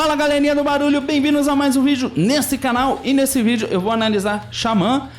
Fala galerinha do barulho, bem-vindos a mais um vídeo nesse canal. E nesse vídeo eu vou analisar Xamã.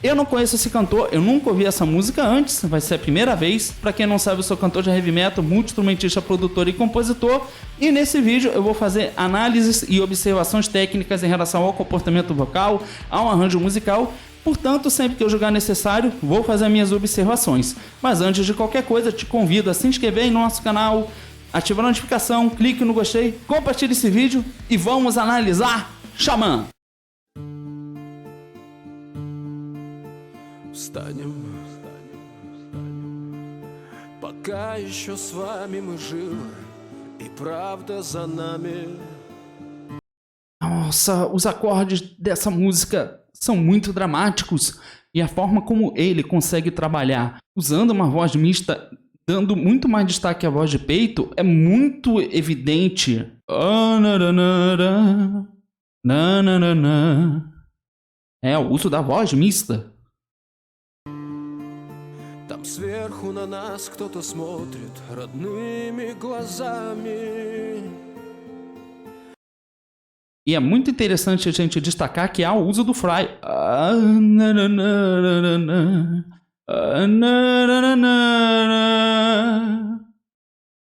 Eu não conheço esse cantor, eu nunca ouvi essa música antes, vai ser a primeira vez. Pra quem não sabe, eu sou cantor de heavy metal, multi-instrumentista, produtor e compositor. E nesse vídeo eu vou fazer análises e observações técnicas em relação ao comportamento vocal, ao arranjo musical. Portanto, sempre que eu julgar necessário, vou fazer minhas observações. Mas antes de qualquer coisa, te convido a se inscrever em nosso canal, ativar a notificação, clique no gostei, compartilhe esse vídeo e vamos analisar Xamã. Встанем, пока еще с вами мы живы, и правда за нами. Nossa, os acordes dessa música são muito dramáticos e a forma como ele consegue trabalhar usando uma voz mista, dando muito mais destaque à voz de peito, é muito evidente. É o uso da voz mista. Там сверху на нас кто-то смотрит родными глазами. E é muito interessante a gente destacar que há o uso do fry.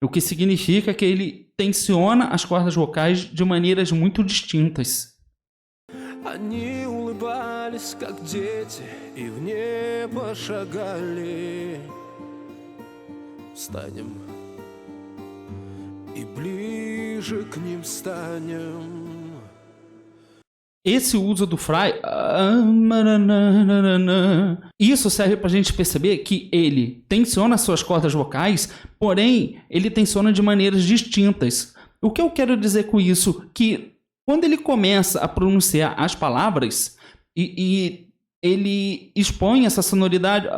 O que significa que ele tensiona as cordas vocais de maneiras muito distintas. Они улыбались, как дети, и в небо шагали. Встанем и ближе к ним станем. Esse uso do fry, isso serve para a gente perceber que ele tensiona suas cordas vocais, porém ele tensiona de maneiras distintas. O que eu quero dizer com isso? Que quando ele começa a pronunciar as palavras e ele expõe essa sonoridade,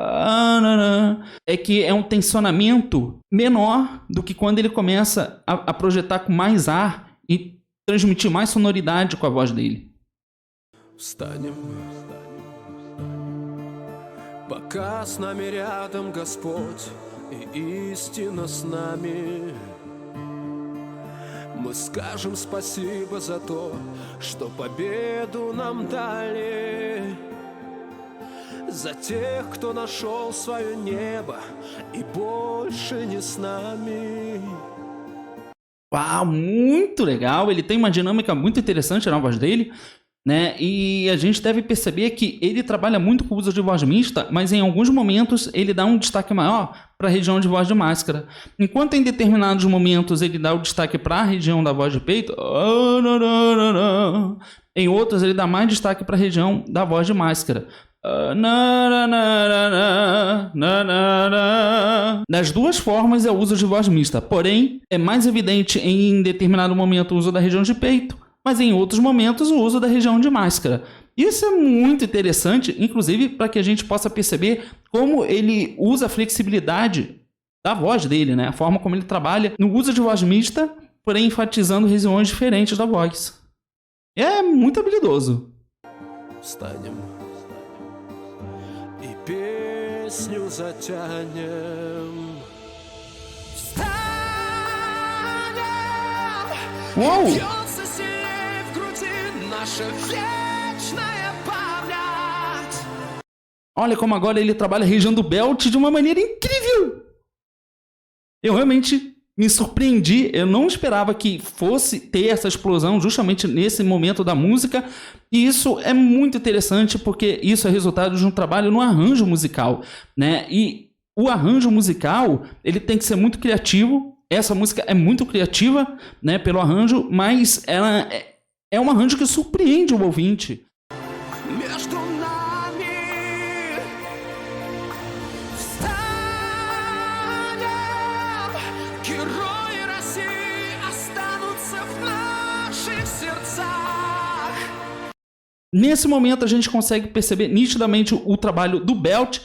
é que é um tensionamento menor do que quando ele começa a projetar com mais ar e transmitir mais sonoridade com a voz dele. Встанем, пока с нами рядом Господь и истина с нами. Мы скажем спасибо за то, что победу нам dали. За тех, кто нашел свое небо и больше не с nami. Uau, muito legal! Ele tem uma dinâmica muito interessante na voz dele, né? E a gente deve perceber que ele trabalha muito com o uso de voz mista, mas em alguns momentos ele dá um destaque maior para a região de voz de máscara. Enquanto em determinados momentos ele dá o destaque para a região da voz de peito, em outros ele dá mais destaque para a região da voz de máscara. Das duas formas é o uso de voz mista, porém é mais evidente em determinado momento o uso da região de peito, mas em outros momentos o uso da região de máscara. Isso é muito interessante, inclusive para que a gente possa perceber como ele usa a flexibilidade da voz dele, né? A forma como ele trabalha no uso de voz mista, porém enfatizando regiões diferentes da voz. É muito habilidoso. Встанем и песню затянем. Uou! Olha como agora ele trabalha a região do belt de uma maneira incrível. Eu realmente me surpreendi. Eu não esperava que fosse ter essa explosão justamente nesse momento da música. E isso é muito interessante porque isso é resultado de um trabalho no arranjo musical, né? E o arranjo musical, ele tem que ser muito criativo. Essa música é muito criativa, né, pelo arranjo, mas ela é um arranjo que surpreende o ouvinte. Между нами встанем, герои России останутся в наших сердцах. Nesse momento a gente consegue perceber nitidamente o trabalho do belt.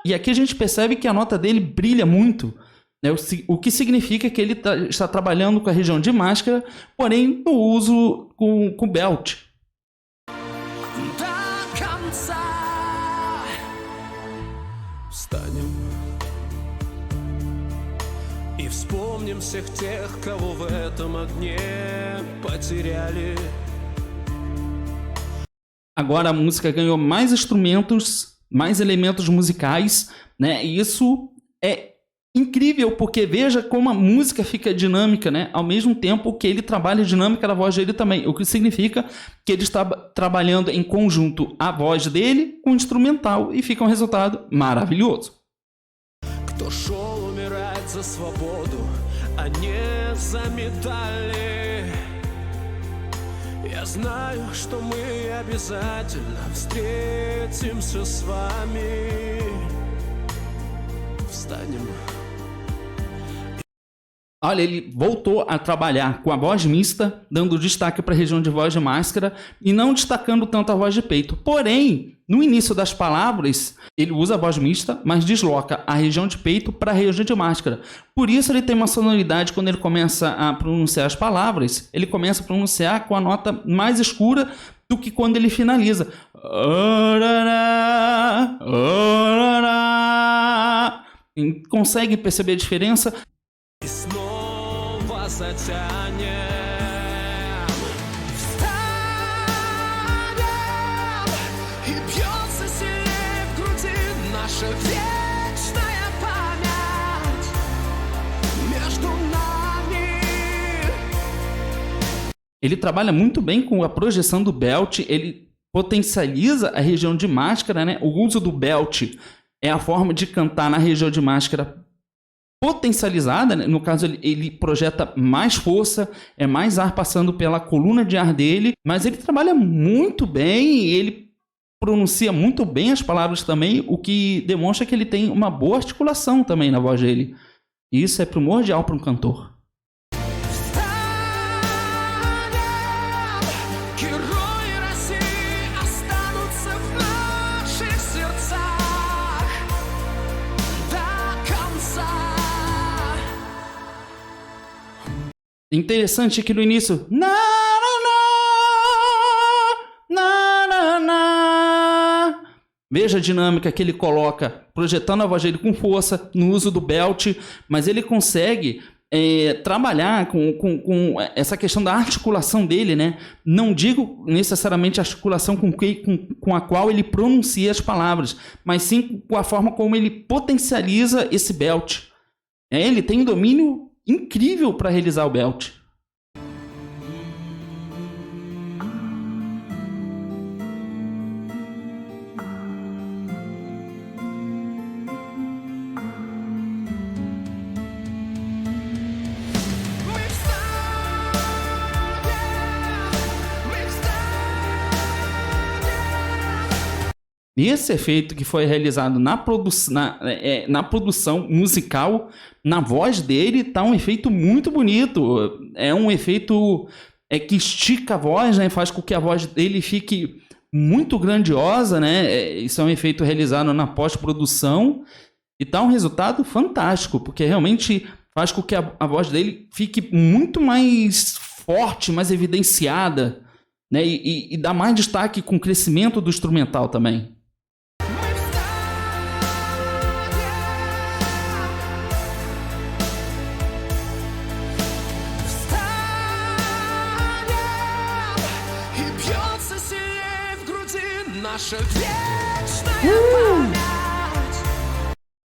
E aqui a gente percebe que a nota dele brilha muito, né? O que significa que ele está trabalhando com a região de máscara, porém no uso com belt. Вспомним всех тех, кого в этом огне потеряли. Agora a música ganhou mais instrumentos, mais elementos musicais, né? E isso é incrível, porque veja como a música fica dinâmica, né? Ao mesmo tempo que ele trabalha a dinâmica da voz dele também, o que significa que ele está trabalhando em conjunto a voz dele com o instrumental e fica um resultado maravilhoso. Кто шел умирать за свободу, а не за медали. Я знаю, что мы обязательно встретимся с вами. Встанем. Olha, ele voltou a trabalhar com a voz mista, dando destaque para a região de voz de máscara e não destacando tanto a voz de peito. Porém, no início das palavras, ele usa a voz mista, mas desloca a região de peito para a região de máscara. Por isso ele tem uma sonoridade, quando ele começa a pronunciar as palavras, ele começa a pronunciar com a nota mais escura do que quando ele finaliza. Consegue perceber a diferença? Затянем, встанем, и бьется сильнее в груди наша вечная память между нами. Ele trabalha muito bem com a projeção do belt, ele potencializa a região de máscara, né? O uso do belt é a forma de cantar na região de máscara potencializada, né? No caso ele projeta mais força, é mais ar passando pela coluna de ar dele, mas ele trabalha muito bem e ele pronuncia muito bem as palavras também, o que demonstra que ele tem uma boa articulação também na voz dele. E isso é primordial para um cantor. Interessante que no início veja a dinâmica que ele coloca, projetando a voz dele com força no uso do belt, mas ele consegue trabalhar com essa questão da articulação dele, né? Não digo necessariamente a articulação com a qual ele pronuncia as palavras, mas sim com a forma como ele potencializa esse belt. Ele tem um domínio incrível para realizar o belt. E esse efeito que foi realizado na produção musical, na voz dele, tá um efeito muito bonito. É um efeito que estica a voz, né? Faz com que a voz dele fique muito grandiosa, né? Isso é um efeito realizado na pós-produção e tá um resultado fantástico, porque realmente faz com que a voz dele fique muito mais forte, mais evidenciada, né? E dá mais destaque com o crescimento do instrumental também.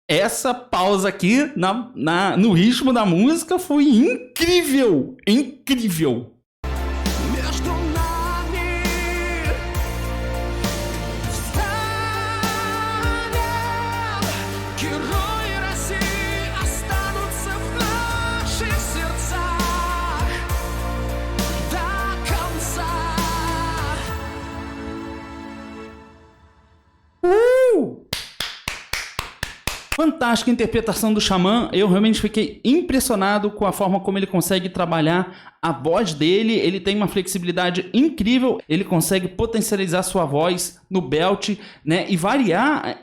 Essa pausa aqui no ritmo da música foi incrível! Incrível! Fantástica interpretação do Xamã. Eu realmente fiquei impressionado com a forma como ele consegue trabalhar a voz dele. Ele tem uma flexibilidade incrível. Ele consegue potencializar sua voz no belt, né? E variar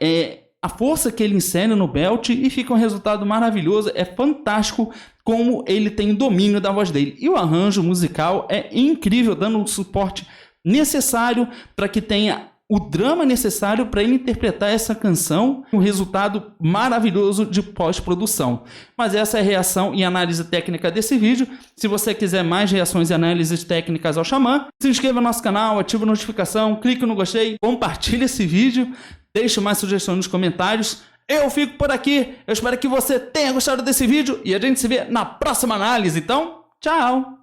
a força que ele insere no belt e fica um resultado maravilhoso. É fantástico como ele tem o domínio da voz dele. E o arranjo musical é incrível, dando o suporte necessário para que tenha o drama necessário para ele interpretar essa canção, um resultado maravilhoso de pós-produção. Mas essa é a reação e análise técnica desse vídeo. Se você quiser mais reações e análises técnicas ao Xamã, se inscreva no nosso canal, ative a notificação, clique no gostei, compartilhe esse vídeo, deixe mais sugestões nos comentários. Eu fico por aqui, eu espero que você tenha gostado desse vídeo e a gente se vê na próxima análise. Então, tchau!